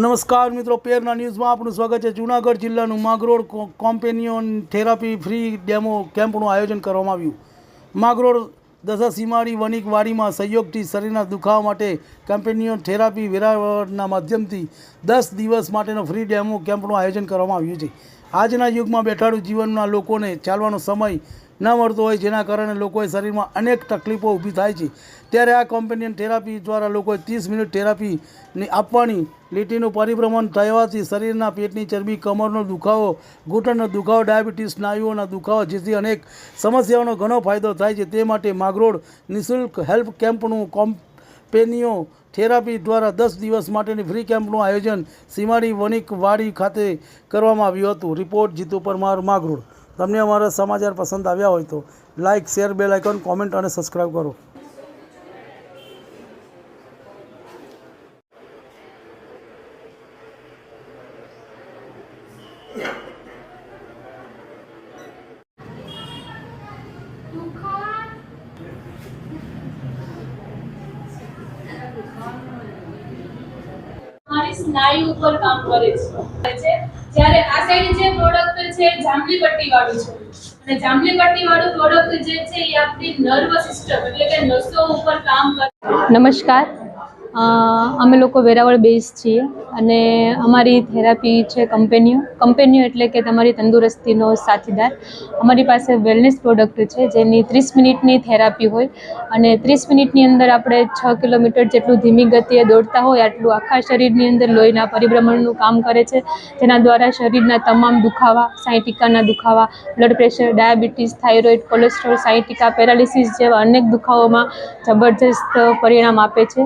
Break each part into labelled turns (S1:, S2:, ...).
S1: નમસ્કાર મિત્રો, પેરના ન્યૂઝમાં આપનું સ્વાગત છે। જૂનાગઢ જિલ્લાનું માગરોળ કોમ્પેનિયન થેરાપી ફ્રી ડેમો કેમ્પનું આયોજન કરવામાં આવ્યું। માગરોળ દશા સીમાડી વણિક વાડીમાં સહયોગથી શરીરના દુખાવા માટે કોમ્પેનિયન થેરાપી વેરાવળના માધ્યમથી 10 દિવસ માટેનો ફ્રી ડેમો કેમ્પનું આયોજન કરવામાં આવ્યું છે। આજના યુગમાં બેઠાડું જીવનના લોકોને ચાલવાનો સમય ન મળતો હોય, જેના કારણે લોકોએ શરીરમાં અનેક તકલીફો ઊભી થાય છે। ત્યારે આ કોમ્પેનિયન થેરાપી દ્વારા લોકોએ 30 મિનિટ થેરાપીની આપવાની લીટીનું પરિભ્રમણ થવાથી શરીરના પેટની ચરબી, કમરનો દુખાવો, ઘૂંટણનો દુખાવો, ડાયાબિટીસ, સ્નાયુઓના દુખાવો જેથી અનેક સમસ્યાઓનો ઘણો ફાયદો થાય છે। તે માટે માગરોળ નિઃશુલ્ક હેલ્પ કેમ્પનું કોમ્પેનિયો થેરાપી દ્વારા 10 દિવસ માટેની ફ્રી કેમ્પનું આયોજન સીમાડી વણિક વાડી ખાતે કરવામાં આવ્યું હતું। રિપોર્ટ જીતુ પરમાર, માગરોળ। તમને અમારા સમાચાર પસંદ આવ્યા હોય તો like, share, bell icon, comment અને સબસ્ક્રાઈબ કરો।
S2: हमारी स्नायु पर काम करे છે। જ્યારે આ સાઈડ જે પ્રોડક્ટ છે જાંબલી પટ્ટી વાળું છે, અને જાંબલી પટ્ટી વાળું પ્રોડક્ટ જે છે એ આપણી નર્વસ સિસ્ટમ એટલે કે નસો ઉપર કામ કરે।
S3: નમસ્કાર, અમે લોકો વેરાવળ બેઝ છીએ અને અમારી થેરાપી છે કંપેનીઓ એટલે કે તમારી તંદુરસ્તીનો સાથીદાર। અમારી પાસે વેલનેસ પ્રોડક્ટ છે જેની 30 મિનિટની થેરાપી હોય અને 30 મિનિટની અંદર આપણે 6 કિલોમીટર જેટલું ધીમી ગતિએ દોડતા હોય આટલું આખા શરીરની અંદર લોહીના પરિભ્રમણનું કામ કરે છે, જેના દ્વારા શરીરના તમામ દુખાવા, સાયટિકાના દુખાવા, blood pressure, diabetes, thyroid, cholesterol, sciatica, paralysis જેવા અનેક દુખાવોમાં જબરજસ્ત પરિણામ આપે છે।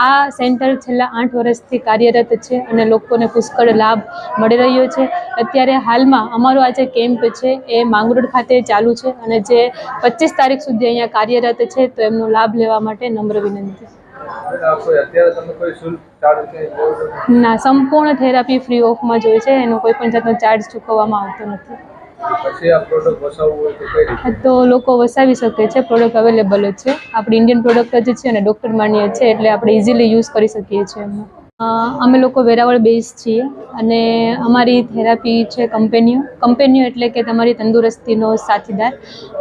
S3: આ સેન્ટર છેલ્લા 8 વર્ષથી કાર્યરત છે અને લોકોને પુષ્કળ લાભ મળી રહ્યો છે। અત્યારે હાલમાં અમારો આ જે કેમ્પ છે એ માંગરોળ ખાતે ચાલુ છે અને જે 25 તારીખ સુધી અહીંયા કાર્યરત છે, તો એમનો લાભ લેવા માટે નમ્ર વિનંતી। ના, સંપૂર્ણ થેરાપી ફ્રી ઓફમાં જ હોય છે, એનો કોઈ પણ જાતનો ચાર્જ ચૂકવવામાં આવતો નથી। તો લોકો વસાવી શકે છે, પ્રોડક્ટ અવેલેબલ જ છે, આપણી ઇન્ડિયન પ્રોડક્ટ જ છે અને ડૉક્ટર માન્ય છે, એટલે આપણે ઇઝીલી યુઝ કરી શકીએ છીએ એમાં। અમે લોકો વેરાવળ બેઝ છીએ અને અમારી થેરાપી છે કંપેનીઓ એટલે કે તમારી તંદુરસ્તીનો સાથીદાર।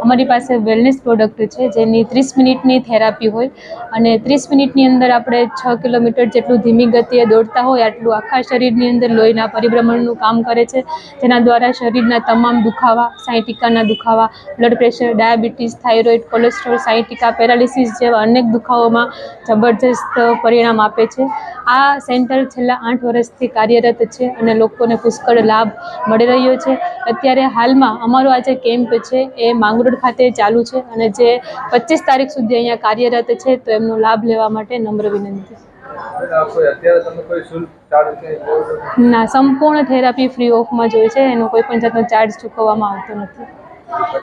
S3: અમારી પાસે વેલનેસ પ્રોડક્ટ છે જેની 30 મિનિટની થેરાપી હોય અને 30 મિનિટની અંદર આપણે 6 કિલોમીટર જેટલું ધીમી ગતિએ દોડતા હોય આટલું આખા શરીરની અંદર લોહીના પરિભ્રમણનું કામ કરે છે, જેના દ્વારા શરીરના તમામ દુખાવા, સાયટિકાના દુખાવા, blood pressure, diabetes, thyroid, cholesterol, sciatica, paralysis જેવા અનેક દુખાવોમાં જબરજસ્ત પરિણામ આપે છે। આ સેન્ટર છેલ્લા 8 વર્ષથી કાર્યરત છે અને લોકોને પુષ્કળ લાભ મળી રહ્યો છે। અત્યારે હાલમાં અમારો આ જે કેમ્પ છે એ માંગરોળ ખાતે ચાલુ છે અને જે 25 તારીખ સુધી અહીંયા કાર્યરત છે, તો એમનો લાભ લેવા માટે નમ્ર વિનંતી। ના, સંપૂર્ણ થેરાપી ફ્રી ઓફમાં જ હોય છે, એનો કોઈ પણ જાતનો ચાર્જ ચૂકવવામાં આવતો નથી।